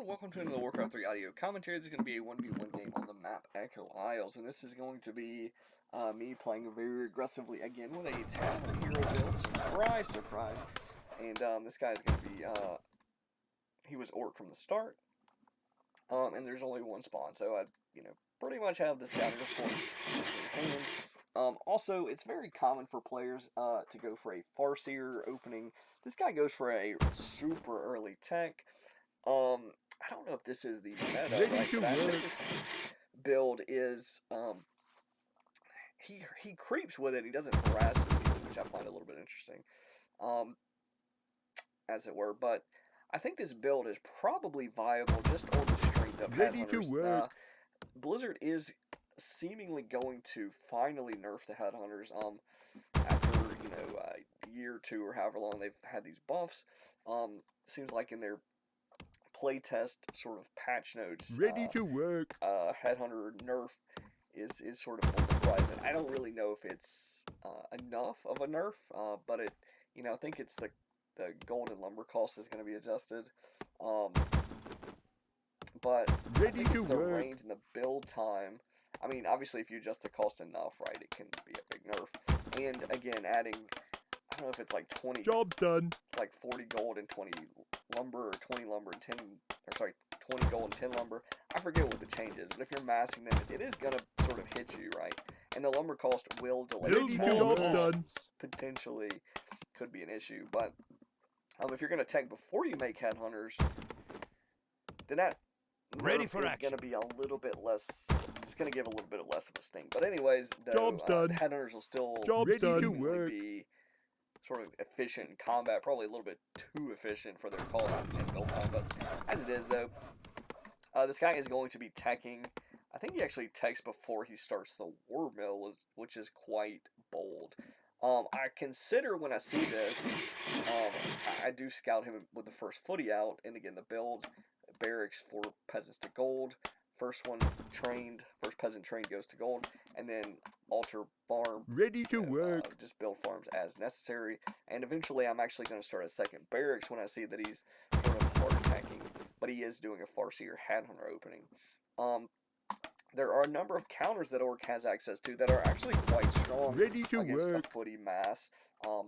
welcome to another Warcraft 3 audio commentary. This is going to be a 1v1 game on the map Echo Isles, and this is going to be me playing very aggressively again with a Tavern Hero build. Surprise, surprise. And this guy is going to be, he was Orc from the start, and there's only one spawn, so I, pretty much have this guy to report in hand. Also, it's very common for players to go for a Farseer opening. This guy goes for a super early tech. I don't know if this is the meta, right? But I think this build is, he creeps with it. He doesn't harass it, which I find a little bit interesting, as it were. But I think this build is probably viable just on the strength of Headhunters. Blizzard is seemingly going to finally nerf the Headhunters, after, a year or two or however long they've had these buffs. Seems like in their playtest sort of patch notes, Headhunter nerf is sort of on the horizon. I don't really know if it's enough of a nerf, but it, I think it's the golden lumber cost is going to be adjusted. But I think it's the range and the build time. I mean, obviously, if you adjust the cost enough, right, it can be a big nerf. And again, adding, I don't know if it's like 20. Job's done. Like 40 gold and 20 lumber, or 20 lumber and 10, or sorry, 20 gold and 10 lumber. I forget what the change is, but if you're massing them, it is gonna sort of hit you, right? And the lumber cost will delay. Potentially could be an issue, but if you're gonna tech before you make Headhunters, then that Ready nerf for is action. gonna be a little bit less. It's gonna give a little bit less of a sting. But anyways, the Headhunters will still be sort of efficient in combat, probably a little bit too efficient for their cost and build time, but as it is though, this guy is going to be teching. I think he actually techs before he starts the war mill, which is quite bold. I consider when I see this, I do scout him with the first footy out, and again the build, barracks for peasants to gold. First peasant trained goes to gold, and then altar farm. Just build farms as necessary, and eventually I'm actually going to start a second barracks when I see that he's sort of hard attacking, but he is doing a Farseer Headhunter opening. There are a number of counters that Orc has access to that are actually quite strong against a footy mass. The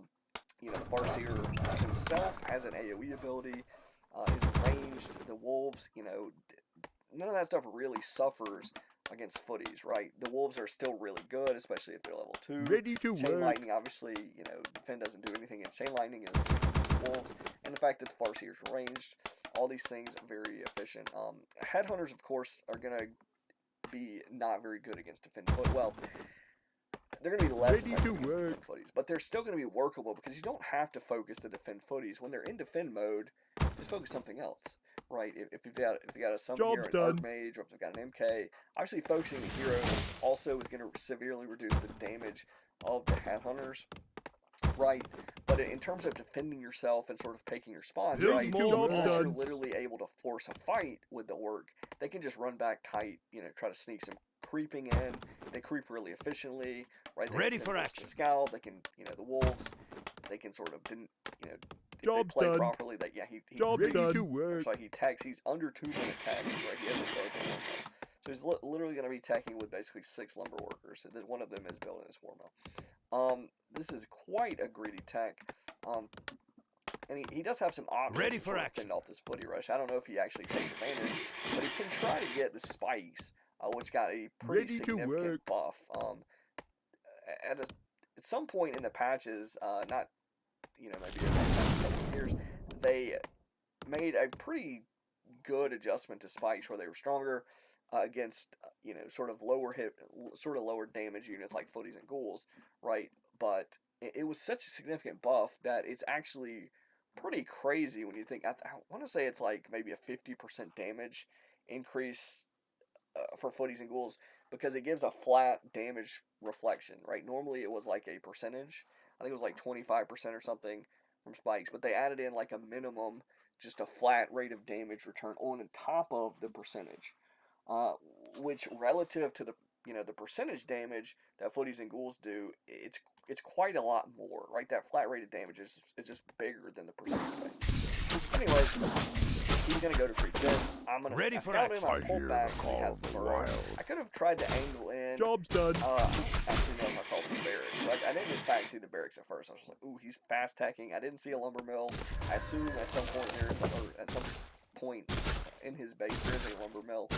Farseer himself has an AoE ability, is ranged. The wolves, none of that stuff really suffers against footies, right? The wolves are still really good, especially if they're level 2. Chain lightning, obviously, Finn doesn't do anything in chain lightning against wolves, and the fact that the Farseer is ranged, all these things are very efficient. Headhunters, of course, are gonna be not very good against defend foot. Well, they're going to be less effective against defend footies, but they're still going to be workable because you don't have to focus the defend footies. When they're in defend mode, just focus something else, right? If you've got a summon hero, an Archmage, or if you've got an MK, obviously focusing the hero also is going to severely reduce the damage of the Headhunters, right? But in terms of defending yourself and sort of taking your spawns, right, unless you're literally able to force a fight with the Orc, they can just run back tight, try to sneak some creeping in. They creep really efficiently, right? They Ready for action. Scout. They can, the wolves, they can sort of, if they play properly, that he techs. He's under 2 minute tech, right? He has to start the war mill. So he's literally going to be teching with basically 6 lumber workers. And then one of them is building this war mill. This is quite a greedy tech. And he does have some options to fend off this footy rush. I don't know if he actually takes advantage, but he can try to get the spikes, which got a pretty significant buff. At some point in the patches, not, maybe in the past couple of years, they made a pretty good adjustment to spikes where they were stronger against, sort of lower damage units like footies and ghouls, right? But it was such a significant buff that it's actually pretty crazy when you think. I want to say it's like maybe a 50% damage increase for footies and ghouls, because it gives a flat damage reflection, right? Normally it was like a percentage. I think it was like 25% or something from spikes, but they added in like a minimum, just a flat rate of damage return on top of the percentage, which relative to the the percentage damage that footies and ghouls do, it's quite a lot more, right? That flat rate of damage is just bigger than the percentage base. Anyways, he he's gonna go to creep this. I'm gonna scout him. I pull back. He has the burrow. I could have tried to angle in. Job's done. Actually, no, if I saw the barracks. So I didn't in fact see the barracks at first. I was just like, ooh, he's fast tacking. I didn't see a lumber mill. I assume at some point at some point in his base there is a lumber mill.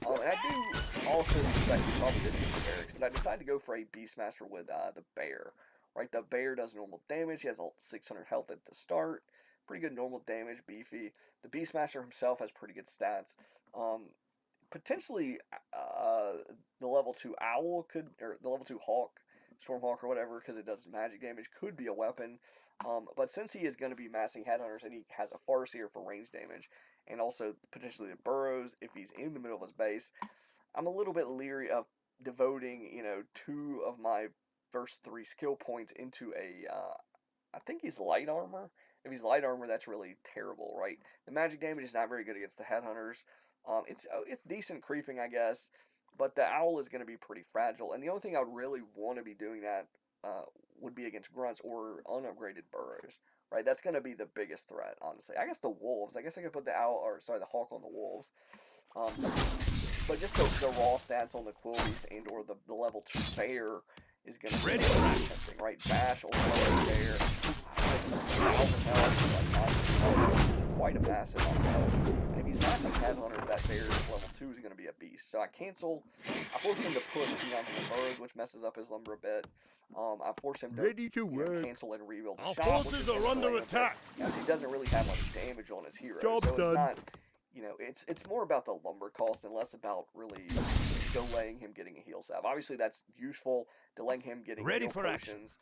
And I do also suspect he probably didn't get the barracks, but I decided to go for a Beastmaster with the bear. Right, the bear does normal damage. He has 600 health at the start. Pretty good normal damage, beefy. The Beastmaster himself has pretty good stats. Potentially, the level 2 owl could, or the level 2 hawk, Stormhawk or whatever, because it does magic damage, could be a weapon. But since he is going to be massing headhunters and he has a Farseer for range damage, and also potentially the burrows if he's in the middle of his base, I'm a little bit leery of devoting, 2 of my first 3 skill points into I think he's light armor. If he's light armor, that's really terrible, right? The magic damage is not very good against the headhunters. It's decent creeping, I guess, but the owl is going to be pretty fragile. And the only thing I would really want to be doing that would be against grunts or unupgraded burrows, right? That's going to be the biggest threat, honestly. I guess the wolves. I guess I could put the hawk on the wolves. But just the raw stats on the Quillies and or the level 2 bear is going to be something, right? Bash or bear. 1,000 health, it's quite a massive amount of health. And if he's massing headhunters, that bear level 2 is going to be a beast. So I force him to put heat onto the burrows, which messes up his lumber a bit. I force him to cancel and rebuild the shop. Our forces are under attack. Because he doesn't really have much damage on his hero. Job's so it's done. not, it's more about the lumber cost and less about really delaying him getting a heal salve. Obviously, that's useful. Delaying him getting heal potions.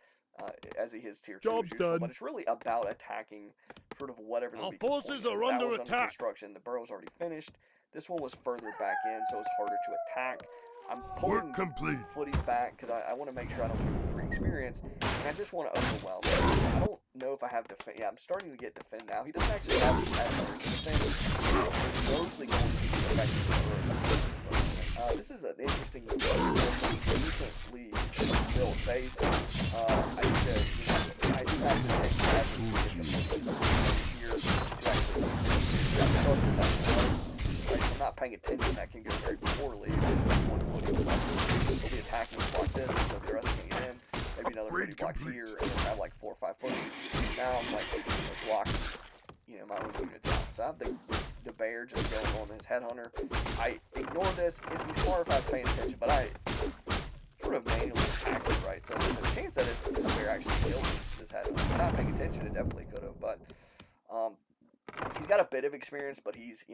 As he hits tier 2 is useful, but it's really about attacking sort of whatever the weakest point is. Our forces are under under attack. Construction. The burrow's already finished. This one was further back in, so it's harder to attack. I'm pulling footies back because I want to make sure I don't get free experience, and I just want to overwhelm him. I don't know if I have defend. Yeah, I'm starting to get defend now. He doesn't actually have defend. It's mostly going to be effective. This is an interesting, recently built base. I do have to take action to get the here to actually if I'm not paying attention, that can go very poorly. One footy will be attacking like this, so the rest can get in. Maybe another footy blocks here, and then have like 4 or 5 footies. Now I'm like blocking, my own unit down. So I have the bear just going on his headhunter. I ignore this. It'd be smart if I was paying attention, but I sort of manually attacked it, right? So there's a chance that the bear actually killed this headhunter. If I'm not paying attention, it definitely could have, but he's got a bit of experience, but he's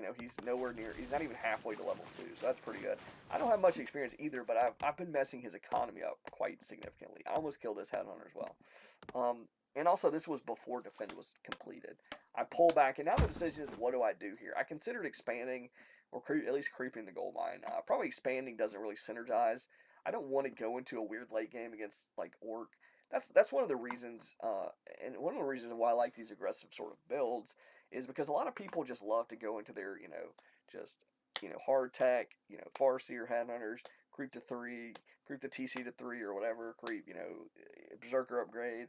nowhere near. He's not even halfway to level 2, so that's pretty good. I don't have much experience either, but I've been messing his economy up quite significantly. I almost killed this headhunter as well. And also, this was before defend was completed. I pull back, and now the decision is, what do I do here? I considered expanding, or at least creeping the gold mine. Probably expanding doesn't really synergize. I don't want to go into a weird late game against like Orc. That's one of the reasons, and one of the reasons why I like these aggressive sort of builds is because a lot of people just love to go into their, hard tech, Farseer headhunters, creep to 3, creep the TC to 3 or whatever, creep, Berserker upgrade,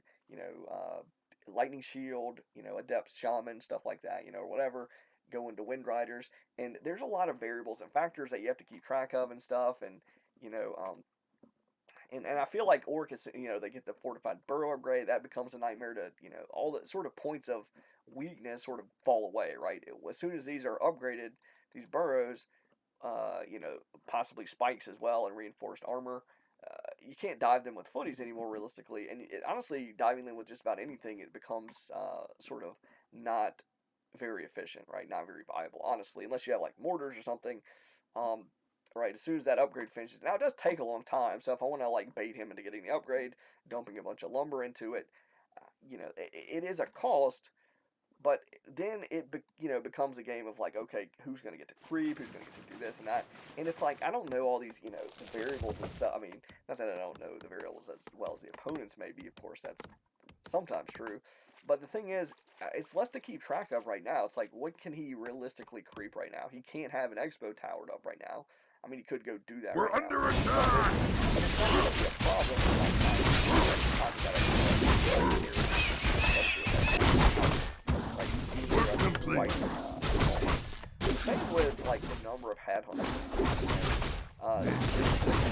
Lightning Shield, Adept Shaman, stuff like that, or whatever, go into Wind Riders, and there's a lot of variables and factors that you have to keep track of and stuff, and, and I feel like Orc is, they get the Fortified Burrow upgrade, that becomes a nightmare to, all the sort of points of weakness sort of fall away, right? As soon as these are upgraded, these burrows, possibly spikes as well and reinforced armor, you can't dive them with footies anymore realistically, and honestly, diving them with just about anything, it becomes sort of not very efficient, right? Not very viable, honestly, unless you have like mortars or something. Right, as soon as that upgrade finishes. Now, it does take a long time, so if I want to, like, bait him into getting the upgrade, dumping a bunch of lumber into it, it is a cost, but then it, becomes a game of, like, okay, who's going to get to creep, who's going to get to do this and that, and it's like, I don't know all these, the variables and stuff. I mean, not that I don't know the variables as well as the opponents may be, of course, that's sometimes true, but the thing is, it's less to keep track of right now. It's like, what can he realistically creep right now? He can't have an expo towered up right now. I mean, he could go do that. We're right under now. attack! But it's not going to be a problem. same with like the number of headhunters.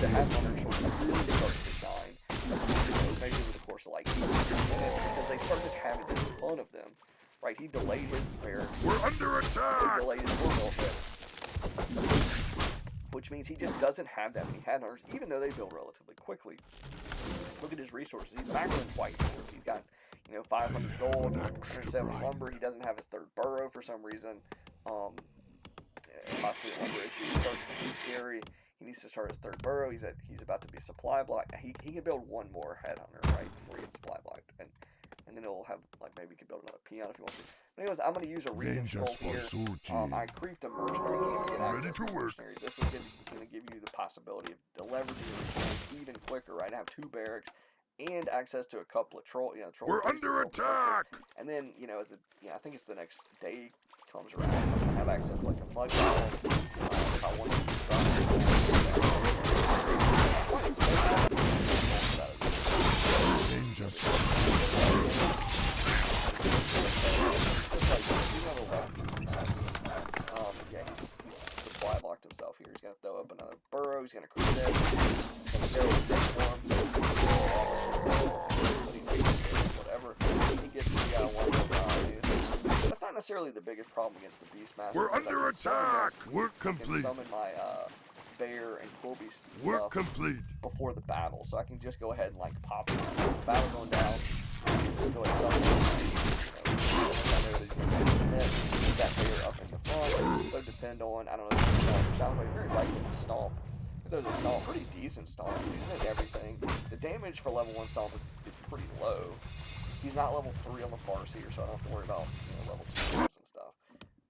The headhunters will really start to shine, maybe over the course of like 8 minutes, because they start just having a ton of them. Right, he delayed his bear. We're under attack! He delayed his bull bit, which means he just doesn't have that many headhunters, even though they build relatively quickly. Look at his resources. He's macroing twice. He's got, 500 gold, 170 lumber. He doesn't have his third burrow for some reason. Possibly a lumber issue. He starts to be scary. He needs to start his third burrow. He's about to be supply blocked. He can build one more headhunter, right, before he gets supply blocked. And then it'll have, like, maybe he can build another peon if he wants to. But anyways, I'm going to use a region scroll here. I creeped a mercenary here to get access to mercenaries. This is going to give you the possibility of leveraging your even quicker, right? I have 2 barracks and access to a couple of troll, troll. We're under attack! And then, I think it's the next day comes around, I'm going to have access to, like, a mud bottle. If I want to use yeah, he's supply blocked himself here. He's going to throw up another burrow. He's going to creep it. He's going to go with this form. Whatever. He gets the one of that's not necessarily the biggest problem against the Beastmaster. We're under attack! Work complete. I can summon my bear and quillbeast Work complete. Before the battle, so I can just go ahead and like pop it. Battle going down. Just go ahead and summon that bear up in the front. Go defend on. I don't know. Sounds like very likely to stomp. There's a stomp, pretty decent stomp. He's in everything. The damage for level 1 stomp is pretty low. He's not level 3 on the Farseer, so I don't have to worry about level 2 and stuff.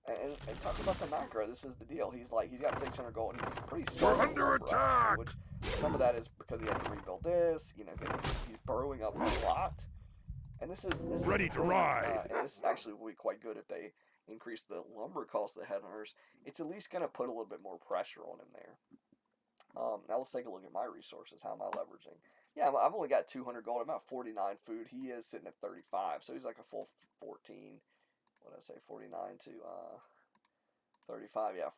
And talking about the macro, this is the deal. He's got 600 gold. He's pretty strong. We're under attack. Which some of that is because he had to rebuild this. He's burrowing up a lot. And this is ready to ride. And this actually will be quite good if they increase the lumber cost of the headhunters. It's at least going to put a little bit more pressure on him there. Now let's take a look at my resources. How am I leveraging? Yeah, I've only got 200 gold. I'm at 49 food. He is sitting at 35, so he's like a full 14. What did I say? 49 to 35. Yeah,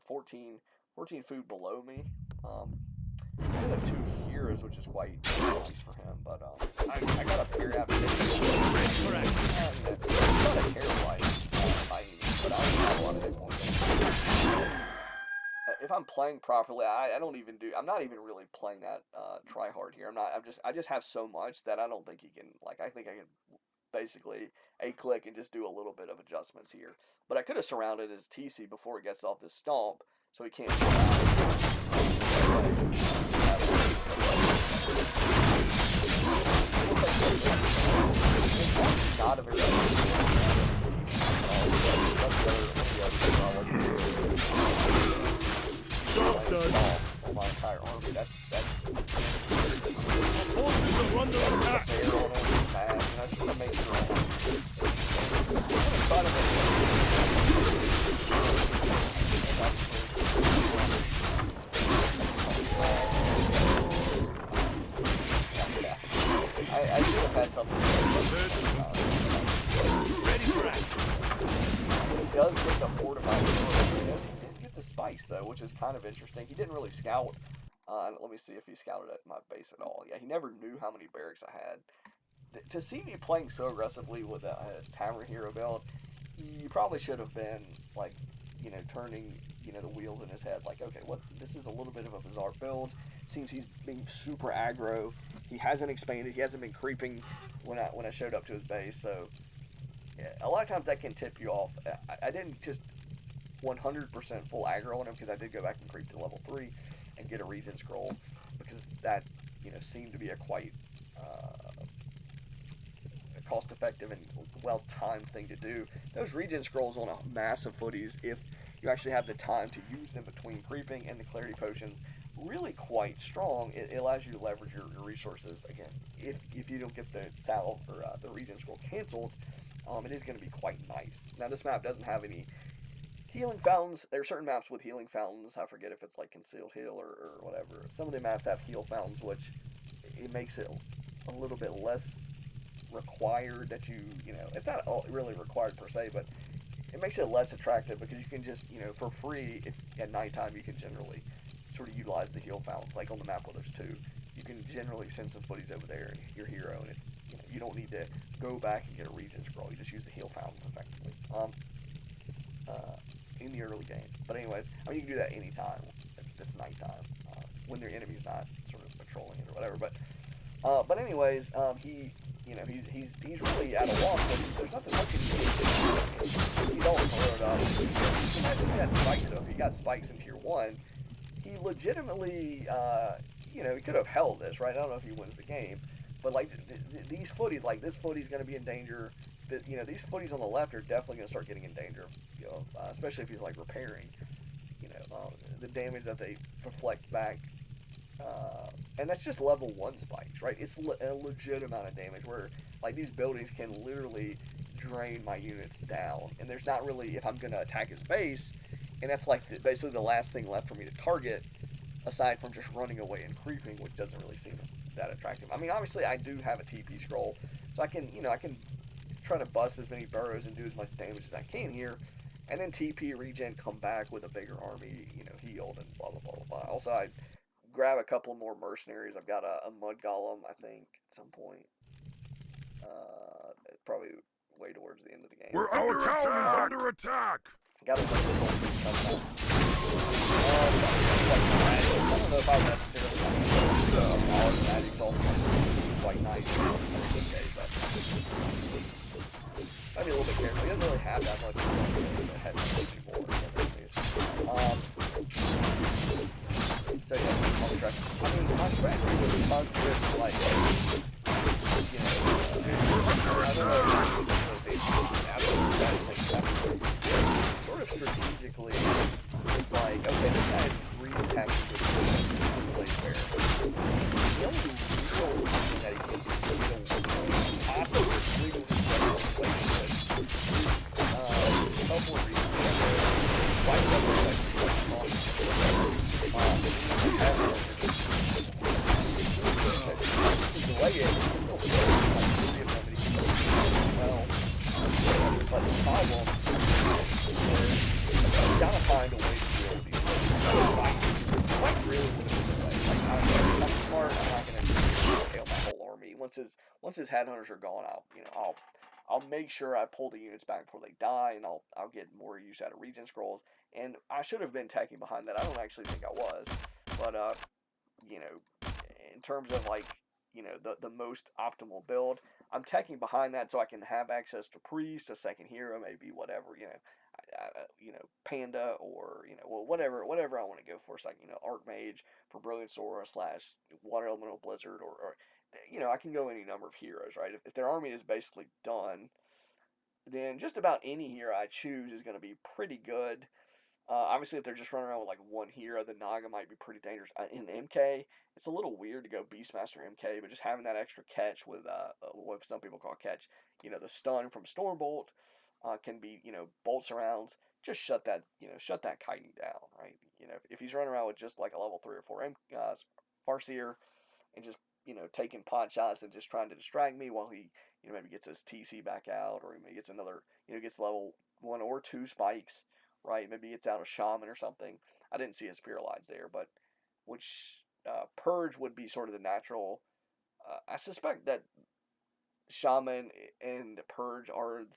14 food below me. He does have 2 heroes, which is quite nice for him. But I got a period after this. Not a terrified by any means, but I don't have a lot of hit points. If I'm playing properly, I'm not even really playing that try hard here. I just have so much that I don't think he can, I think I can basically a click and just do a little bit of adjustments here. But I could have surrounded his TC before he gets off this stomp, so he can't not a very my entire army. That's forces are under attack. I just want to make sure I should have had something. Ready for action. He does get the fortified. He did get the spice though, which is kind of interesting. He didn't really scout. Let me see if he scouted at my base at all. Yeah, he never knew how many barracks I had. To see me playing so aggressively with a Tavern Hero build, you probably should have been turning the wheels in his head. Like, okay, this is a little bit of a bizarre build. Seems he's being super aggro. He hasn't expanded. He hasn't been creeping when I showed up to his base. So yeah, a lot of times that can tip you off. I didn't just 100% full aggro on him because I did go back and creep to level 3 and get a region scroll because that seemed to be a quite cost-effective and well-timed thing to do. Those region scrolls on a massive footies, if you actually have the time to use them between creeping and the clarity potions, really quite strong. It allows you to leverage your resources again. If you don't get the salve or the region scroll canceled, it is going to be quite nice. Now this map doesn't have any healing fountains. There are certain maps with healing fountains. I forget if it's like Concealed Heal or whatever. Some of the maps have heal fountains, which it makes it a little bit less required that it's not really required per se, but it makes it less attractive because you can just, you know, for free, if at nighttime you can generally sort of utilize the heal fountain, like on the map where there's two. You can generally send some footies over there and your hero, and it's, you know, you don't need to go back and get a regen scroll. You just use the heal fountains effectively in the early game. But anyways, I mean, you can do that anytime. It's nighttime when your enemy's not sort of patrolling it or whatever. But anyways, he, you know, he's really at a loss because there's nothing much he can do. He don't throw it up. Imagine he had spikes. So if he got spikes in tier 1, he legitimately, you know, he could have held this, right? I don't know if he wins the game, but like these footies, like this footie's going to be in danger. You know, these footies on the left are definitely going to start getting in danger, you know, especially if he's like repairing. You know, the damage that they reflect back, and that's just level 1 spikes, right? It's a legit amount of damage where like these buildings can literally drain my units down, and there's not really, if I'm going to attack his base, and that's like basically the last thing left for me to target, aside from just running away and creeping, which doesn't really seem that attractive. I mean, obviously I do have a TP scroll, so I can, you know, I can try to bust as many burrows and do as much damage as I can here, and then TP regen, come back with a bigger army, you know, healed and blah blah blah blah blah. Also, I grab a couple more mercenaries. I've got a mud golem, I think, at some point. Probably way towards the end of the game. Our town is under attack. Got a bunch of golem coming out. I don't know if I would necessarily acknowledge that exalt quite nice. It's okay, but it's might be a little bit careful. He doesn't really have that much head anymore. So yeah, I'll be tracking. I mean, my strategy was positive, like, you know, I don't know if it's the absolute best thing ever. Sort of strategically, it's like, okay, this guy has greed attacks with super blade bear. The only real reason that he can possibly legal blade is a couple of reasons. Despite the delay it, it's still well. But the problem is he's got to find a way to deal with these fights. Like really put it this way. Like I'm smart. I'm not going to scale my whole army. Once his headhunters are gone, I'll make sure I pull the units back before they die, and I'll get more use out of regen scrolls. And I should have been tacking behind that. I don't actually think I was, but you know, in terms of like, you know, the most optimal build, I'm tacking behind that so I can have access to priest, a second hero, maybe whatever, you know, you know, panda, or, you know, well, whatever I want to go for. It's like, you know, archmage for brilliant sora / water elemental blizzard, or you know, I can go any number of heroes, right? If their army is basically done, then just about any hero I choose is going to be pretty good. Obviously, if they're just running around with like one hero, the Naga might be pretty dangerous. In MK, it's a little weird to go Beastmaster MK, but just having that extra catch with what some people call catch, you know, the stun from Stormbolt, can be, you know, bolt surrounds. Just shut that chitin down, right? You know, if he's running around with just like a level 3 or 4 Farseer, and just, you know, taking pot shots and just trying to distract me while he, you know, maybe gets his TC back out, or he maybe gets another, you know, gets level 1 or 2 spikes, right? Maybe it's out of Shaman or something. I didn't see his Pyralides there, but which Purge would be sort of the natural. I suspect that Shaman and Purge are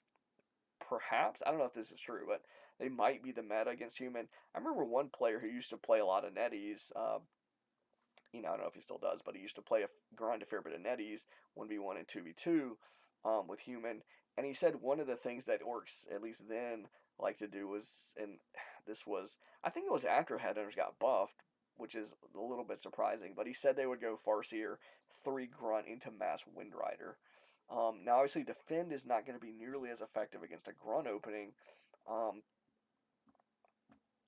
perhaps, I don't know if this is true, but they might be the meta against human. I remember one player who used to play a lot of netties. You know, I don't know if he still does, but he used to grind a fair bit of netties, 1v1 and 2v2 with human. And he said one of the things that orcs, at least then, like to do was, and this was, I think it was after Headhunters got buffed, which is a little bit surprising, but he said they would go Farseer, 3 Grunt into Mass Windrider. Now, obviously, Defend is not going to be nearly as effective against a Grunt opening,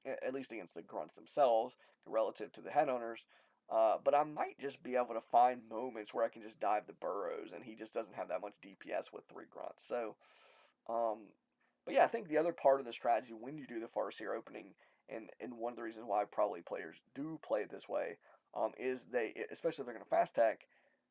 at least against the Grunts themselves, relative to the Headhunters. But I might just be able to find moments where I can just dive the burrows, and he just doesn't have that much DPS with 3 Grunts. So, but yeah, I think the other part of the strategy when you do the Farseer opening, and one of the reasons why probably players do play it this way, is especially if they're going to fast tech,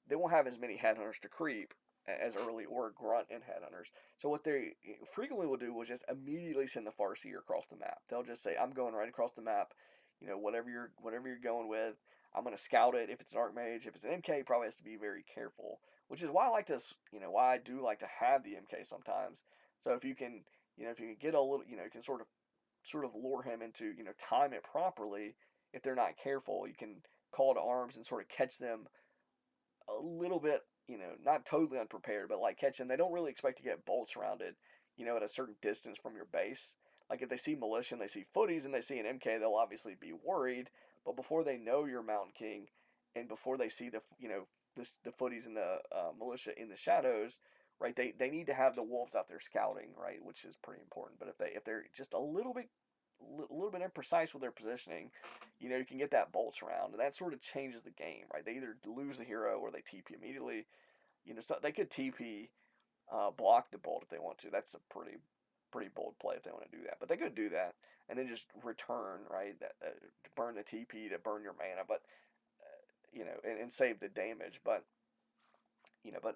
they won't have as many Headhunters to creep, as early, or grunt in headhunters. So what they frequently will do will just immediately send the Farseer across the map. They'll just say, "I'm going right across the map. Whatever you're going with, I'm gonna scout it. If it's an Archmage, if it's an MK, probably has to be very careful." Which is why I like to, why I do like to have the MK sometimes. So if you can get a little, you can sort of lure him into, time it properly. If they're not careful, you can call to arms and sort of catch them a little bit, not totally unprepared, but like catch them. They don't really expect to get bolt surrounded, at a certain distance from your base. Like if they see militia and they see footies and they see an MK, they'll obviously be worried. But before they know you're Mountain King, and before they see the footies and the militia in the shadows, right? They need to have the wolves out there scouting, right, which is pretty important. But if they're just a little bit imprecise with their positioning, you can get that bolt surround, and that sort of changes the game, right? They either lose the hero or they TP immediately. So they could TP, block the bolt if they want to. That's a pretty bold play if they want to do that. But they could do that and then just return, right? To burn the TP, to burn your mana, but and save the damage. But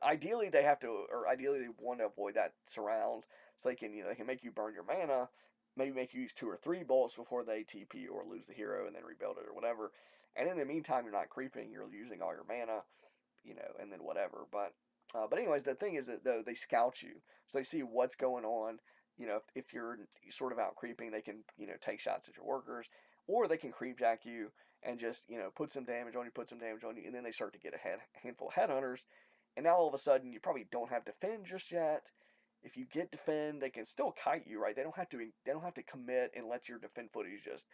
ideally they have to, or ideally they want to avoid that surround, so they can make you burn your mana, maybe make you use 2 or 3 bolts before they TP or lose the hero and then rebuild it or whatever. And in the meantime, you're not creeping, you're using all your mana, and then whatever. But anyways, the thing is that though they scout you, so they see what's going on. If you're sort of out creeping, they can take shots at your workers, or they can creep jack you and just put some damage on you, and then they start to get a handful of headhunters, and now all of a sudden you probably don't have defend just yet. If you get defend, they can still kite you, right? They don't have to commit and let your defend footies just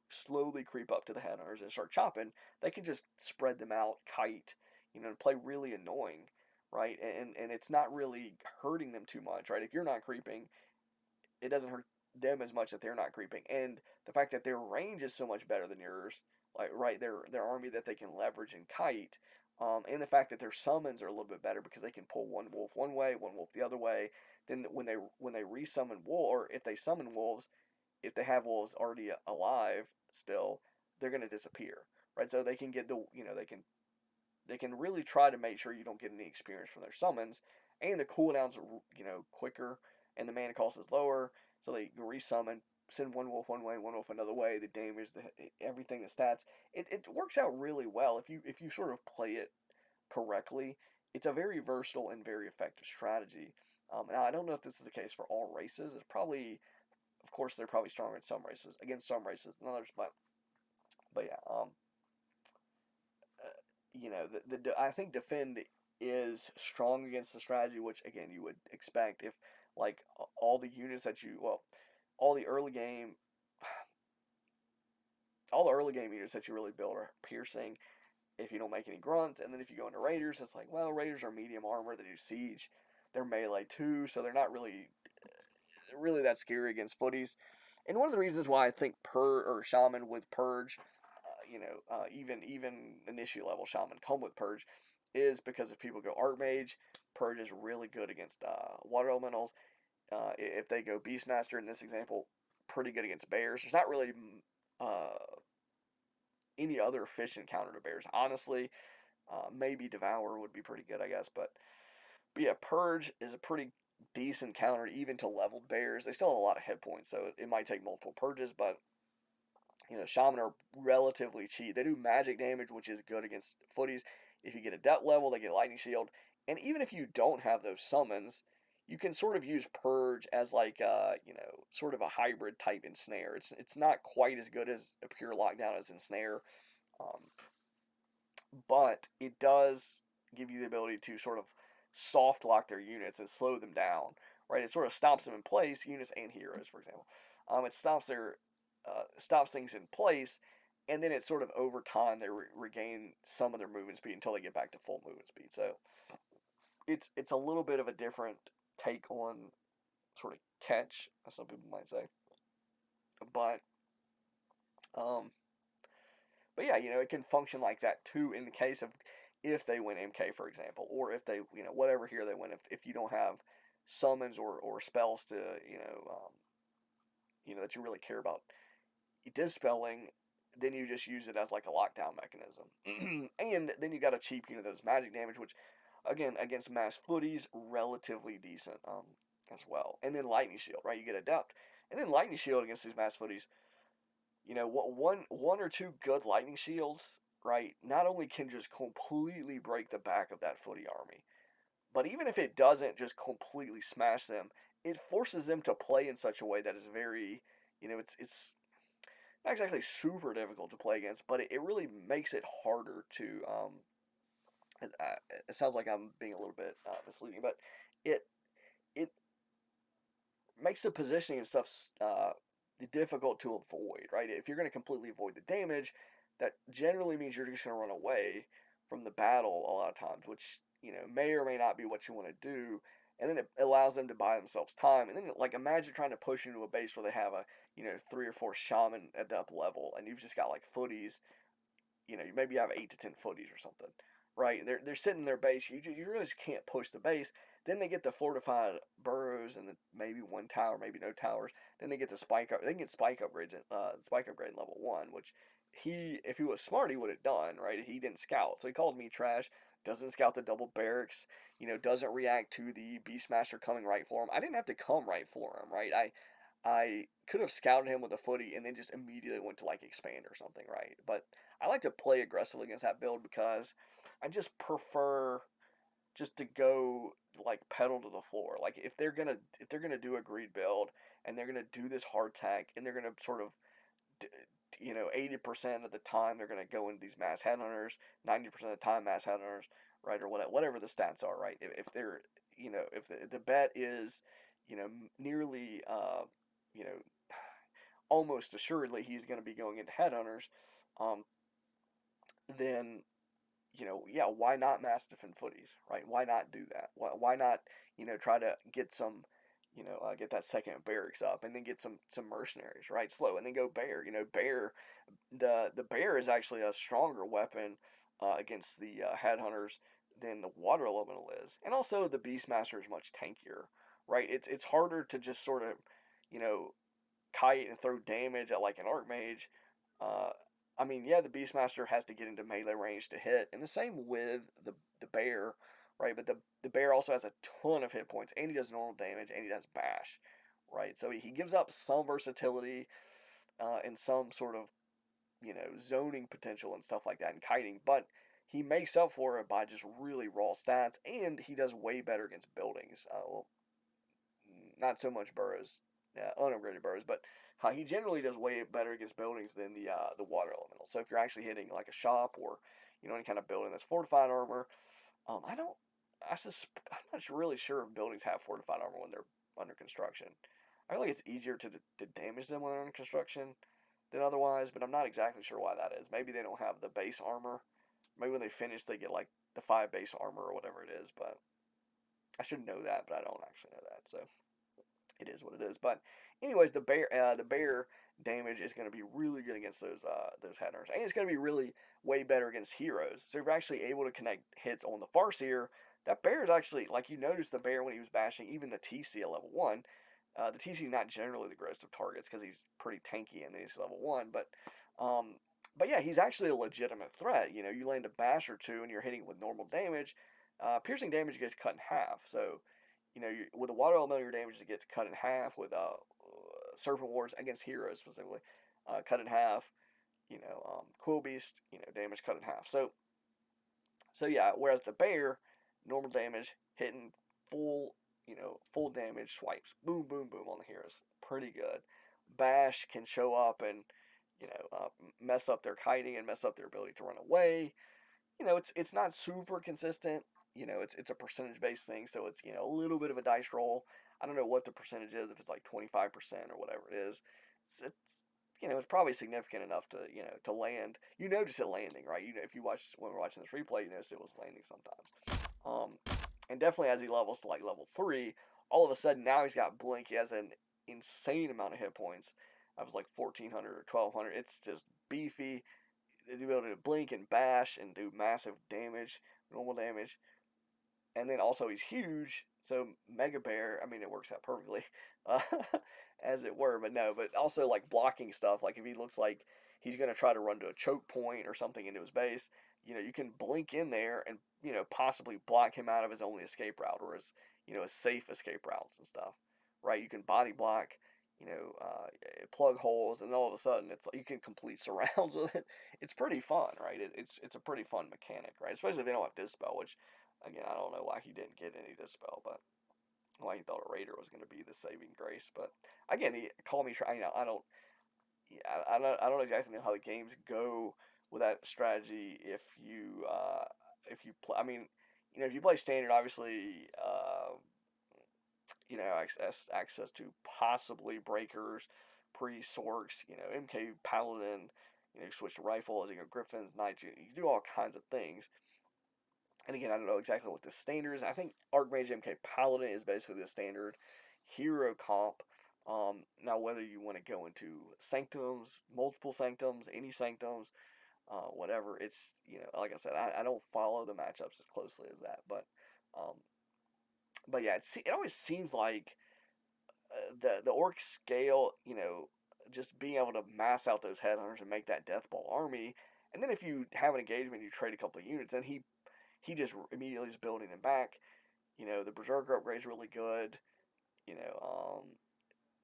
slowly creep up to the headhunters and start chopping. They can just spread them out, kite, and play really annoying, right? And it's not really hurting them too much, right? If you're not creeping, it doesn't hurt them as much that they're not creeping, and the fact that their range is so much better than yours, like right, their army that they can leverage and kite, and the fact that their summons are a little bit better because they can pull one wolf one way, one wolf the other way. Then when they resummon wolf, or if they summon wolves, if they have wolves already alive still, they're going to disappear, right? So they can get they can really try to make sure you don't get any experience from their summons, and the cooldowns are quicker, and the mana cost is lower, so they resummon, send one wolf one way, one wolf another way. The damage, everything, the stats, it works out really well if you sort of play it correctly. It's a very versatile and very effective strategy. Now I don't know if this is the case for all races. It's probably, of course, they're probably stronger in some races against some races than others, but yeah, I think defend is strong against the strategy, which again you would expect if like all the units that you well, all the early game, all the early game units that you really build are piercing. If you don't make any grunts, and then if you go into raiders, it's like, well, raiders are medium armor. They do siege. They're melee too, so they're not really that scary against footies. And one of the reasons why I think shaman with purge, even initiate level shaman come with purge, is because if people go archmage, purge is really good against water elementals. If they go beastmaster in this example, pretty good against bears. There's not really uh, any other efficient counter to bears, honestly. Maybe devour would be pretty good, I guess, but yeah, purge is a pretty decent counter even to leveled bears. They still have a lot of hit points, so it might take multiple purges, but shaman are relatively cheap. They do magic damage, which is good against footies. If you get a depth level, they get lightning shield, and even if you don't have those summons, you can sort of use purge as like sort of a hybrid type ensnare. It's not quite as good as a pure lockdown as ensnare, um, but it does give you the ability to sort of soft lock their units and slow them down. Right, it sort of stops them in place, units and heroes, for example. It stops things in place, and then it's sort of over time they regain some of their movement speed until they get back to full movement speed. So it's a little bit of a different take on sort of catch, as some people might say. But um, but yeah, it can function like that too in the case of if they win MK, for example, or if they whatever here they win, if you don't have summons or spells to that you really care about dispelling, then you just use it as like a lockdown mechanism. And then you got a cheap those magic damage, which again, against mass footies, relatively decent as well. And then Lightning Shield, right? You get Adept. And then Lightning Shield against these mass footies, one or two good Lightning Shields, right, not only can just completely break the back of that footy army, but even if it doesn't just completely smash them, it forces them to play in such a way that is very, it's not exactly super difficult to play against, but it really makes it harder to. It, it sounds like I'm being a little bit misleading, but it it makes the positioning and stuff difficult to avoid, right? If you're going to completely avoid the damage, that generally means you're just going to run away from the battle a lot of times, which may or may not be what you want to do. And then it allows them to buy themselves time. And then, like, imagine trying to push into a base where they have a 3 or 4 shaman adept level, and you've just got like footies. Maybe you have 8 to 10 footies or something, right? They're sitting in their base. You really just can't push the base. Then they get the fortified burrows and then maybe one tower, maybe no towers. Then they get the spike up. They can get spike upgrades at spike upgrade in level 1, which if he was smart, he would have done, right? He didn't scout, so he called me trash. Doesn't scout the double barracks. Doesn't react to the Beastmaster coming right for him. I didn't have to come right for him, right? I could have scouted him with a footy and then just immediately went to like expand or something, right? But I like to play aggressively against that build because I just prefer just to go like pedal to the floor. Like if they're gonna do a greed build and they're gonna do this hard tech and they're gonna sort of 80% of the time they're gonna go into these mass headhunters, 90% of the time mass headhunters, right, or whatever the stats are, right. If they're if the bet is nearly you know almost assuredly he's going to be going into headhunters, um, then yeah, why not mass defend footies, right? Why not do that? Why not try to get some get that second barracks up and then get some mercenaries, right? Slow and then go bear. Bear the bear is actually a stronger weapon against the headhunters than the water elemental is, and also the beastmaster is much tankier, right? It's harder to just sort of you know kite and throw damage at like an archmage. Uh, I mean, yeah, the Beastmaster has to get into melee range to hit, and the same with the bear, right? But the bear also has a ton of hit points, and he does normal damage, and he does bash, right? So he gives up some versatility and some sort of zoning potential and stuff like that in kiting, but he makes up for it by just really raw stats, and he does way better against buildings. Well, not so much burrows, unupgraded burrows, but he generally does way better against buildings than the water elemental. So if you're actually hitting like a shop or any kind of building that's fortified armor, I don't, I'm not really sure if buildings have fortified armor when they're under construction. I feel like it's easier to damage them when they're under construction than otherwise, but I'm not exactly sure why that is. Maybe they don't have the base armor. Maybe when they finish, they get like the 5 base armor or whatever it is. But I should know that, but I don't actually know that. So it is what it is. But anyways, the bear damage is going to be really good against those headhunters, and it's going to be really way better against heroes. So if you're actually able to connect hits on the Farseer, that bear is actually like you noticed the bear when he was bashing even the TC at level 1. The TC is not generally the greatest of targets because he's pretty tanky and he's level 1, um, but yeah, he's actually a legitimate threat. You land a bash or two and you're hitting with normal damage. Piercing damage gets quick in half, so with the water elemental, your damage gets cut in half. With Serpent Wars against heroes specifically, cut in half. Quill Beast, damage cut in half. So yeah. Whereas the bear, normal damage, hitting full, full damage swipes, boom, boom, boom on the heroes, pretty good. Bash can show up and mess up their kiting and mess up their ability to run away. It's not super consistent. It's a percentage based thing, so it's a little bit of a dice roll. I don't know what the percentage is, if it's like 25% or whatever it is. It's probably significant enough to to land. You notice it landing, right? If you watch when we're watching this replay, you notice it was landing sometimes. And definitely as he levels to like level 3, all of a sudden now he's got blink. He has an insane amount of hit points. I was like 1400 or 1200. It's just beefy. The ability to blink and bash and do massive damage, normal damage. And then also he's huge, so Mega Bear, I mean, it works out perfectly, uh, as it were, but no, but also like blocking stuff, like if he looks like he's going to try to run to a choke point or something into his base, you can blink in there and, possibly block him out of his only escape route or his safe escape routes and stuff, right? You can body block, plug holes, and all of a sudden it's like you can complete surrounds with it. It's pretty fun, right? It's a pretty fun mechanic, right? Especially if they don't have dispel, which, again, I don't know why he didn't get any dispel, but why he thought a raider was going to be the saving grace. But again, he call me try. I don't. Yeah, I don't exactly know how the games go with that strategy. If you play, I mean, if you play standard, obviously, access to possibly breakers, priests, orcs, MK paladin, switch to rifle as you go griffins, knights. You do all kinds of things. And again, I don't know exactly what the standard is. I think Archmage MK Paladin is basically the standard hero comp. Now, whether you want to go into sanctums, multiple sanctums, any sanctums, whatever, it's, like I said, I don't follow the matchups as closely as that. Um, but yeah, it always seems like the orc scale, just being able to mass out those headhunters and make that death ball army. And then if you have an engagement, you trade a couple of units, and he just immediately is building them back. The Berserker upgrade is really good.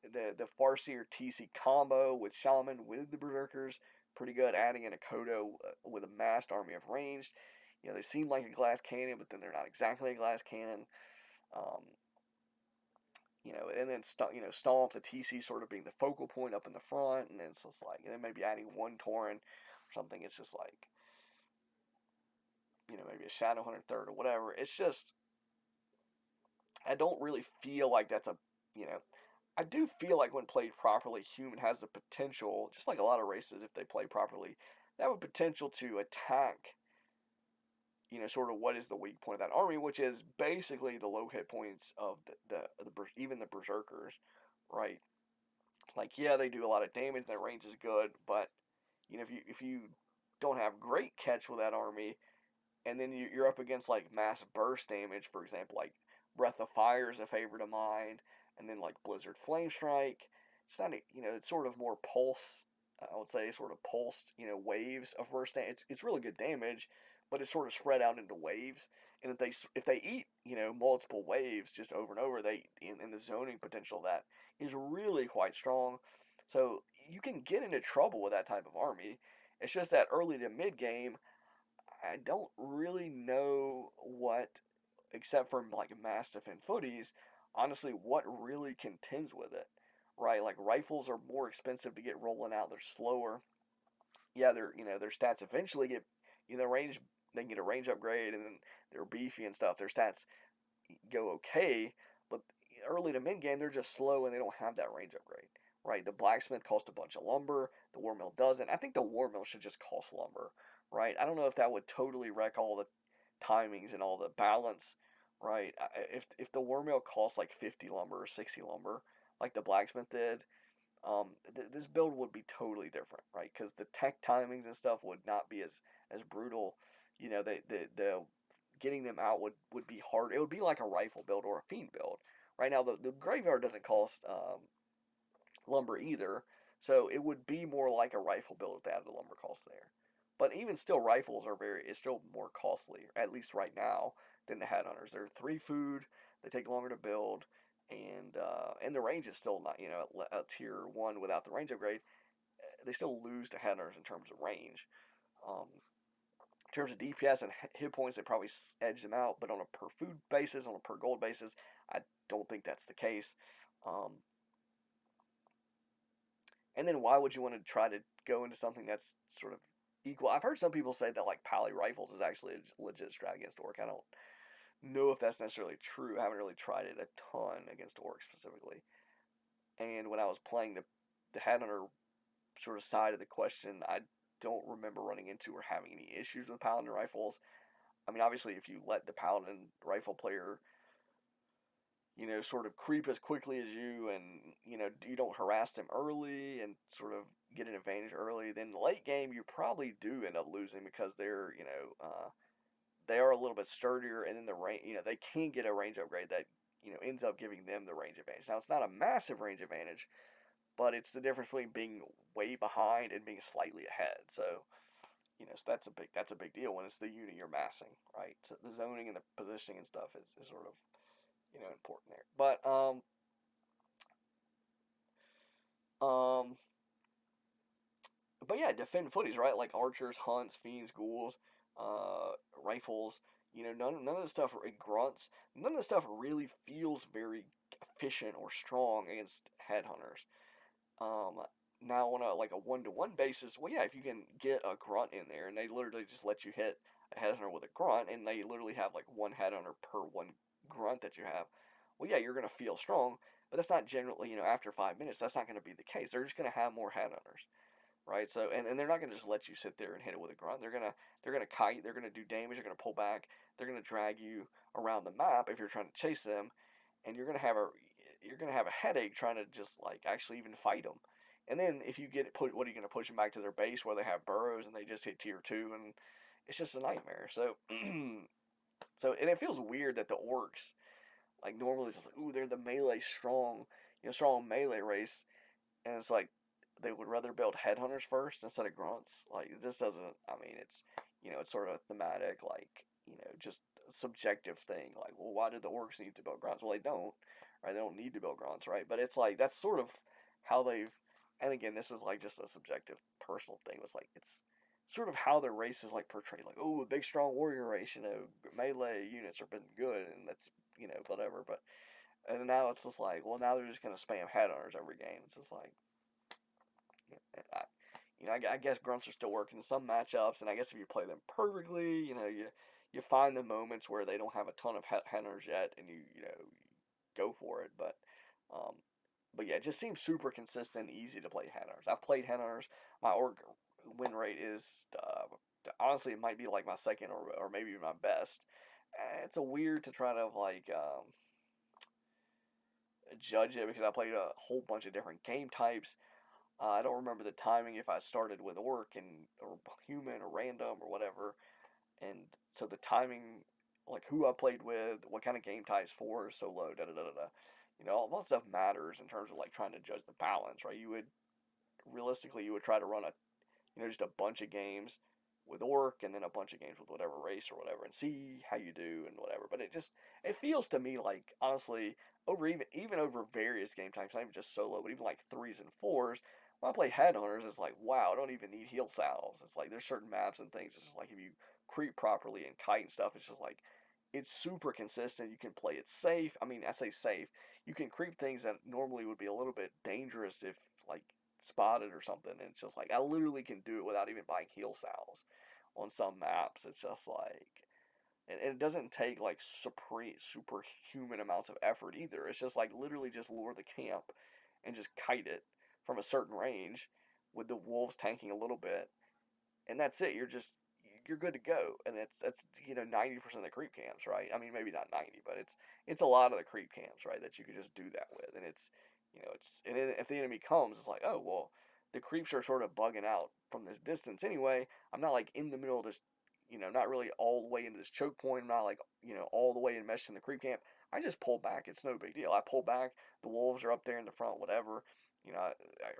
The Farseer TC combo with Shaman with the Berserkers, pretty good. Adding in a Kodo with a massed army of ranged. They seem like a glass cannon, but then they're not exactly a glass cannon. Um, and then Stomp the TC sort of being the focal point up in the front, and then it's just like, and then maybe adding one Tauren or something. It's just like, maybe a Shadowhunter third or whatever. It's just, I don't really feel like that's I do feel like when played properly, Human has the potential, just like a lot of races, if they play properly, they have a potential to attack, sort of what is the weak point of that army, which is basically the low hit points of even the Berserkers, right? Like, yeah, they do a lot of damage, their range is good, but, if you don't have great catch with that army, and then you're up against like mass burst damage, for example, like Breath of Fire is a favorite of mine, and then like Blizzard Flame Strike. It's not, it's sort of more pulse. I would say sort of pulsed, waves of burst damage. It's really good damage, but it's sort of spread out into waves. And if they eat, multiple waves just over and over, in the zoning potential of that is really quite strong. So you can get into trouble with that type of army. It's just that early to mid game, I don't really know what, except for like Mastiff and Footies, honestly, what really contends with it, right? Like rifles are more expensive to get rolling out. They're slower. Yeah, their stats eventually get, range. They can get a range upgrade, and then they're beefy and stuff. Their stats go okay, but early to mid game they're just slow and they don't have that range upgrade. Right, the blacksmith costs a bunch of lumber. The war mill doesn't. I think the war mill should just cost lumber. Right, I don't know if that would totally wreck all the timings and all the balance. Right, if the war mill costs like 50 lumber or 60 lumber, like the blacksmith did, this build would be totally different, right? Because the tech timings and stuff would not be as brutal. The getting them out would be hard. It would be like a rifle build or a fiend build. Right now, the graveyard doesn't cost lumber either, so it would be more like a rifle build if they had the lumber cost there. But even still, rifles is still more costly, at least right now, than the headhunters. They're 3 food, they take longer to build, and the range is still not, a tier 1 without the range upgrade. They still lose to headhunters in terms of range. Um, in terms of DPS and hit points, they probably edge them out, but on a per food basis, on a per gold basis, I don't think that's the case. And then why would you want to try to go into something that's sort of equal? I've heard some people say that like Pally Rifles is actually a legit strat against Orc. I don't know if that's necessarily true. I haven't really tried it a ton against Orc specifically. And when I was playing the Headhunter sort of side of the question, I don't remember running into or having any issues with Paladin Rifles. I mean, obviously, if you let the Paladin Rifle player sort of creep as quickly as you, and, you don't harass them early and sort of get an advantage early, then late game you probably do end up losing because they are a little bit sturdier, and then the range, they can get a range upgrade that, ends up giving them the range advantage. Now, it's not a massive range advantage, but it's the difference between being way behind and being slightly ahead. So, So that's a big deal when it's the unit you're massing, right? So the zoning and the positioning and stuff is sort of important there. Um, but yeah, defend footies, right? Like archers, hunts, fiends, ghouls, rifles. None of the stuff grunts. None of the stuff really feels very efficient or strong against headhunters. Um, Now on a 1-to-1 basis, well, yeah, if you can get a grunt in there and they literally just let you hit a headhunter with a grunt, and they literally have like one headhunter per one grunt that you have, well, yeah, you're gonna feel strong. But that's not generally, after 5 minutes, that's not gonna be the case. They're just gonna have more headhunters, right? So and they're not gonna just let you sit there and hit it with a grunt. They're gonna kite. They're gonna do damage. They're gonna pull back. They're gonna drag you around the map if you're trying to chase them, and you're gonna have a headache trying to just like actually even fight them. And then if you get put, what are you gonna push them back to their base where they have burrows and they just hit tier 2, and it's just a nightmare. So and it feels weird that the orcs like normally it's like, ooh, they're the melee strong, strong melee race, and it's like they would rather build headhunters first instead of grunts. Like this doesn't. I mean, it's sort of a thematic, like just subjective thing. Like, well, why do the orcs need to build grunts? Well, they don't, right? They don't need to build grunts, right? But it's like that's sort of how they've. And again, this is like just a subjective, personal thing. It's like it's sort of how their race is like portrayed. Like, oh, a big strong warrior race. Melee units have been good, and that's whatever. But and now it's just like, well, now they're just gonna spam headhunters every game. It's just like, I guess grunts are still working in some matchups, and I guess if you play them perfectly, you find the moments where they don't have a ton of headhunters yet, and you go for it. Um, but yeah, it just seems super consistent, and easy to play headhunters. I've played headhunters. My org win rate is honestly, it might be like my second or maybe my best. It's a weird to try to like judge it because I played a whole bunch of different game types. I don't remember the timing if I started with orc and or human or random or whatever, and so the timing, like who I played with, what kind of game types for, is so low. Da da da da da. All that stuff matters in terms of like trying to judge the balance, right? You would try to run just a bunch of games with orc and then a bunch of games with whatever race or whatever and see how you do and whatever. But it feels to me like honestly over even over various game types, not even just solo, but even like threes and fours. When I play headhunters, it's like wow, I don't even need heal salves. It's like there's certain maps and things. It's just like if you creep properly and kite and stuff, it's just like it's super consistent. You can play it safe. I mean, I say safe. You can creep things that normally would be a little bit dangerous if like spotted or something. And it's just like I literally can do it without even buying heal salves on some maps. It's just like, and it doesn't take like superhuman amounts of effort either. It's just like literally just lure the camp and just kite it from a certain range with the wolves tanking a little bit, and that's it. You're good to go, and that's 90% of the creep camps, right? I mean, maybe not 90, but it's a lot of the creep camps, right? That you could just do that with, and and then if the enemy comes, it's like, oh well, the creeps are sort of bugging out from this distance anyway. I'm not like in the middle of this, not really all the way into this choke point. I'm not like all the way enmeshed in the creep camp. I just pull back. It's no big deal. I pull back. The wolves are up there in the front, whatever. I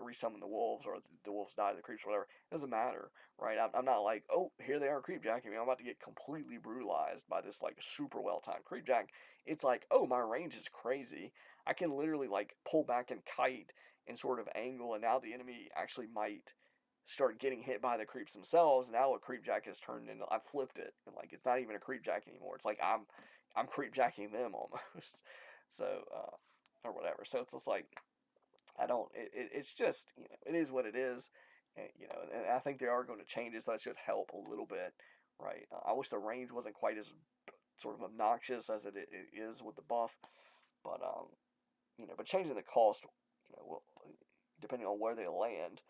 resummon the wolves, or the wolves die to the creeps, whatever. It doesn't matter, right? I'm not like, oh, here they are creep jacking me. I'm about to get completely brutalized by this like super well timed creep jack. It's like, oh, my range is crazy. I can literally like pull back and kite and sort of angle, and now the enemy actually might start getting hit by the creeps themselves. Now a creep jack has turned into, I've flipped it, and like it's not even a creep jack anymore. It's like I'm creep jacking them almost. So or whatever. So it's just like I don't. It's just it is what it is, and I think they are going to change it, so that should help a little bit, right? I wish the range wasn't quite as sort of obnoxious as it is with the buff, but but changing the cost, will, depending on where they land,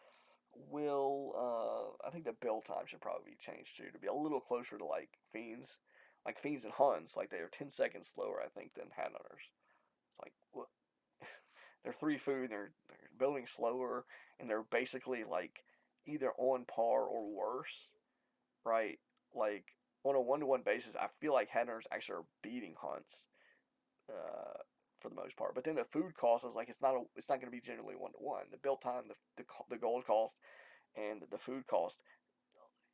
will I think the build time should probably be changed too to be a little closer to like fiends and hunts, like they are 10 seconds slower I think than headhunters. It's like what they're 3 food, they're building slower, and they're basically like either on par or worse, right? Like on a 1-to-1 basis, I feel like headhunters actually are beating hunts uh, for the most part. But then the food cost is like it's not going to be generally 1-to-1. The build time, the gold cost, and the food cost.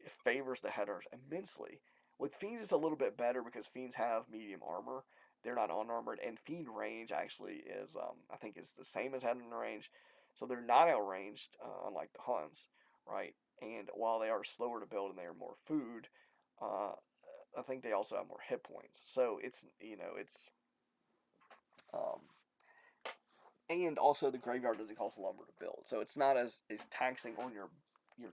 it favors the headhunters immensely. With fiends, it's a little bit better because fiends have medium armor. They're not unarmored, and fiend range actually is, I think, it's the same as headhunter range, so they're not outranged, unlike the hunts, right? And while they are slower to build and they are more food, uh, I think they also have more hit points. So it's, um, and also the graveyard doesn't cost lumber to build, so it's not as taxing on your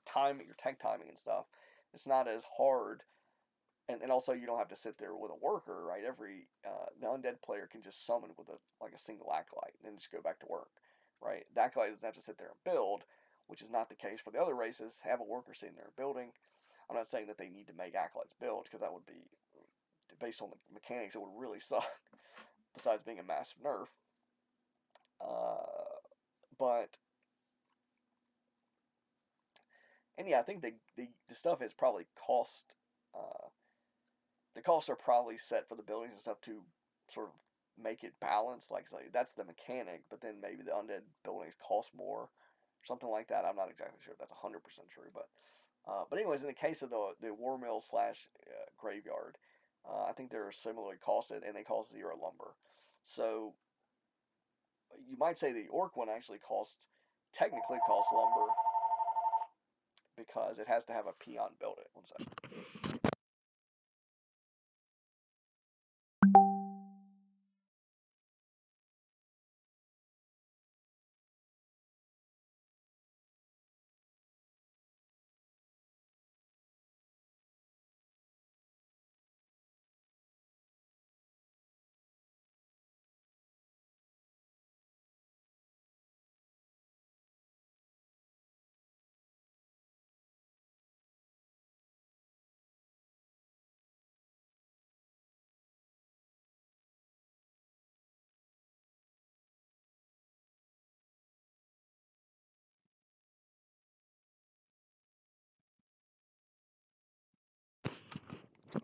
time, your tech timing and stuff. It's not as hard, and also you don't have to sit there with a worker, right? Every the undead player can just summon with a single acolyte and then just go back to work, right? The acolyte doesn't have to sit there and build, which is not the case for the other races. Have a worker sitting there building. I'm not saying that they need to make acolytes build, because that would be, based on the mechanics, it would really suck. Besides being a massive nerf, but and yeah, I think the stuff is probably cost. Uh, the costs are probably set for the buildings and stuff to sort of make it balanced. Like that's the mechanic, but then maybe the undead buildings cost more, something like that. I'm not exactly sure if that's 100% true, but anyways, in the case of the war mill slash graveyard, I think they're similarly costed, and they cost 0 lumber. So you might say the orc one actually technically costs lumber, because it has to have a peon build it. One second.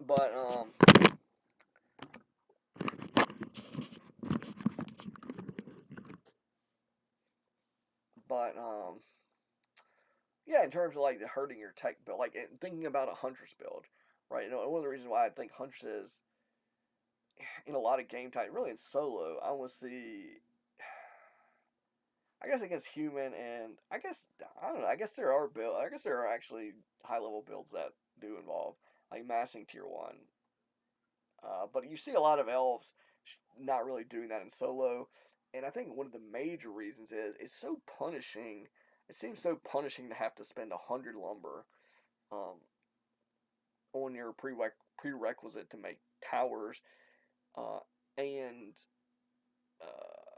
But but yeah, in terms of like the hurting your tech build, like thinking about a huntress build, right? You know, one of the reasons why I think huntress is in a lot of game type, really in solo, I want to see. I guess against human, and I don't know. I guess there are build. I guess there are actually high level builds that do involve like massing tier 1. But you see a lot of elves not really doing that in solo, and I think one of the major reasons is it's so punishing. It seems so punishing to have to spend 100 lumber, um, on your prerequisite to make towers, uh, and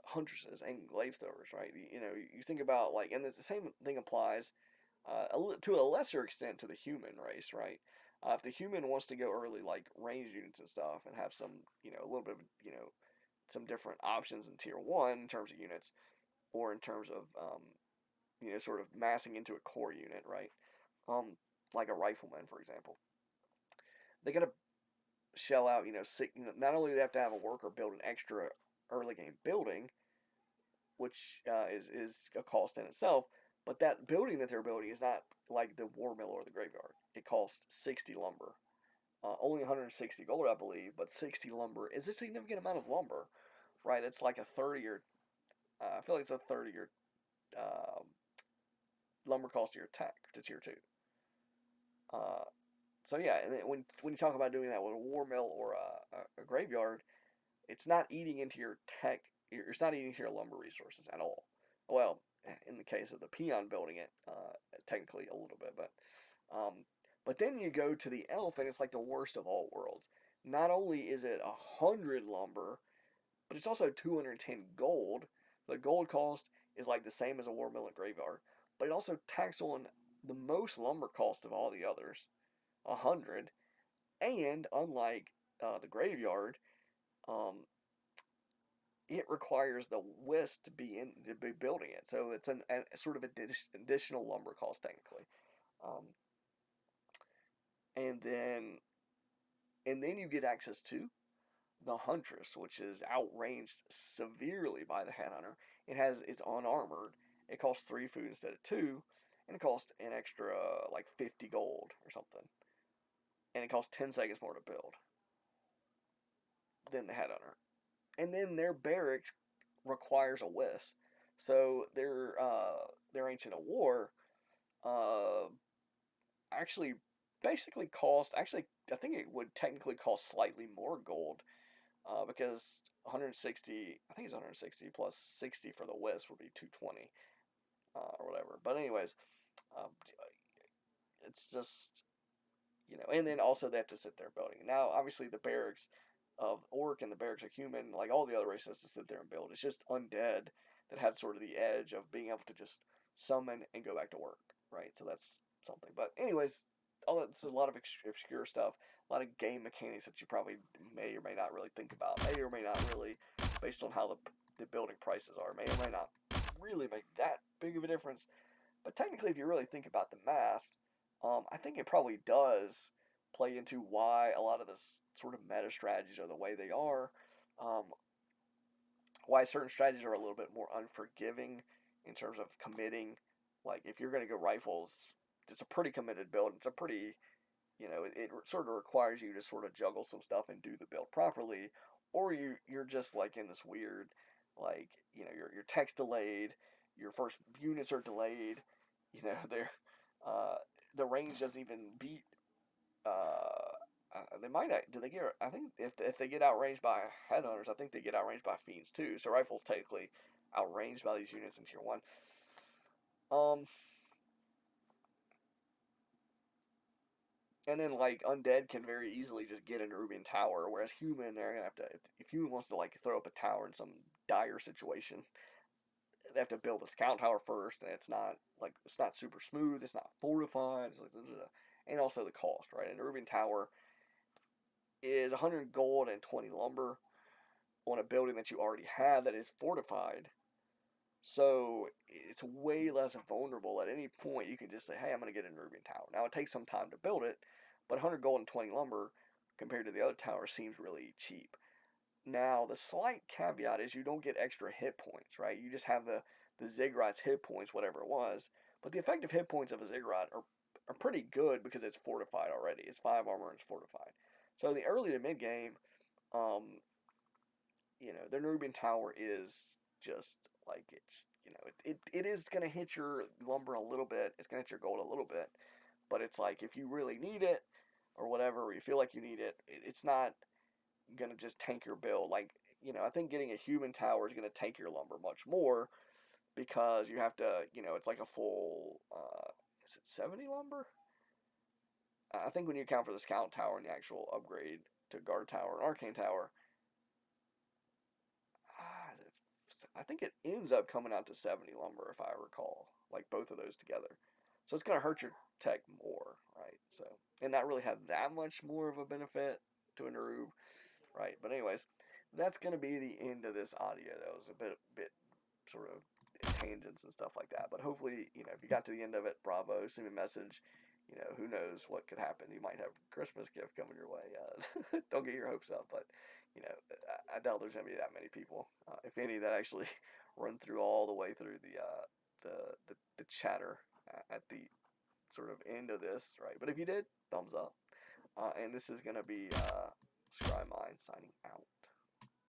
huntresses and glaive throwers, right? You know, you think about like, and the same thing applies to a lesser extent to the human race, right? If the human wants to go early, like range units and stuff, and have some, a little bit of, some different options in tier 1 in terms of units, or in terms of, sort of massing into a core unit, right? Um, like a rifleman, for example. They gotta shell out, not only do they have to have a worker build an extra early game building, which is a cost in itself, but that building that they're building is not like the war mill or the graveyard. It costs 60 lumber. Only 160 gold, I believe, but 60 lumber is a significant amount of lumber, right? It's like a 30 or, I feel like it's a 30 or lumber cost to your tech to tier 2. Uh, so yeah, and when you talk about doing that with a war mill or a graveyard, it's not eating into your tech. It's not eating into your lumber resources at all. Well, in the case of the peon building it, technically a little bit, um, but then you go to the elf, and it's like the worst of all worlds. Not only is it 100 lumber, but it's also 210 gold. The gold cost is like the same as a war mill and graveyard, but it also tacks on the most lumber cost of all the others, 100. And unlike the graveyard, um, it requires the wisp to be building it. So it's a sort of additional lumber cost technically, um, and then you get access to the huntress, which is outranged severely by the headhunter. It's unarmored. It costs 3 food instead of 2, and it costs an extra like 50 gold or something, and it costs 10 seconds more to build than the Headhunter. And then their barracks requires a whisk, so their Ancient of War uh, actually basically cost actually I think it would technically cost slightly more gold because 160 I think it's 160 plus 60 for the whisk would be 220 or whatever. But anyways, um, it's just and then also they have to sit there building. Now, obviously, the barracks of orc and the barracks of human, like all the other races, to sit there and build. It's just undead that had sort of the edge of being able to just summon and go back to work, right? So that's something. But anyways, all that's a lot of obscure stuff, a lot of game mechanics that you probably may or may not really think about, may or may not really, based on how the building prices are, may or may not really make that big of a difference. But technically, if you really think about the math, I think it probably does play into why a lot of this sort of meta strategies are the way they are. Um, why certain strategies are a little bit more unforgiving in terms of committing. Like if you're going to go rifles, it's a pretty committed build. It's a pretty, it sort of requires you to sort of juggle some stuff and do the build properly, or you're just like in this weird, like your tech's delayed, your first units are delayed, they're uh, the range doesn't even beat they might not. Do they get? I think if they get outranged by headhunters, I think they get outranged by fiends too. So rifles technically outranged by these units in tier 1. And then like undead can very easily just get into Rubian Tower, whereas human they're gonna have to. If human wants to like throw up a tower in some dire situation, they have to build a scout tower first, and it's not super smooth. It's not fortified. It's like, and also the cost, right? And Rubian Tower is 100 gold and 20 lumber on a building that you already have that is fortified. So it's way less vulnerable. At any point, you can just say, hey, I'm going to get a Nubian tower. Now, it takes some time to build it, but 100 gold and 20 lumber compared to the other towers seems really cheap. Now, the slight caveat is you don't get extra hit points, right? You just have the Ziggurats hit points, whatever it was. But the effective hit points of a Ziggurat are pretty good because it's fortified already. It's 5 armor and it's fortified. So in the early to mid game, um, the Nubian Tower is just like it is gonna hit your lumber a little bit. It's gonna hit your gold a little bit, but it's like if you really need it or whatever, or you feel like you need it, it's not gonna just tank your build. Like I think getting a human tower is gonna tank your lumber much more because you have to. It's like a full. Is it 70 lumber? I think when you account for the scout tower and the actual upgrade to guard tower and arcane tower, I think it ends up coming out to 70 lumber if I recall, like both of those together. So it's going to hurt your tech more, right? So, and not really have that much more of a benefit to a Narub, right? But anyways, that's going to be the end of this audio. That was a bit sort of tangents and stuff like that. But hopefully, if you got to the end of it, bravo, send me a message. Who knows what could happen. You might have a Christmas gift coming your way. Don't get your hopes up, but I doubt there's gonna be that many people, if any, that actually run through all the way through the chatter at the sort of end of this, right? But if you did, thumbs up. And this is gonna be ScryMind signing out.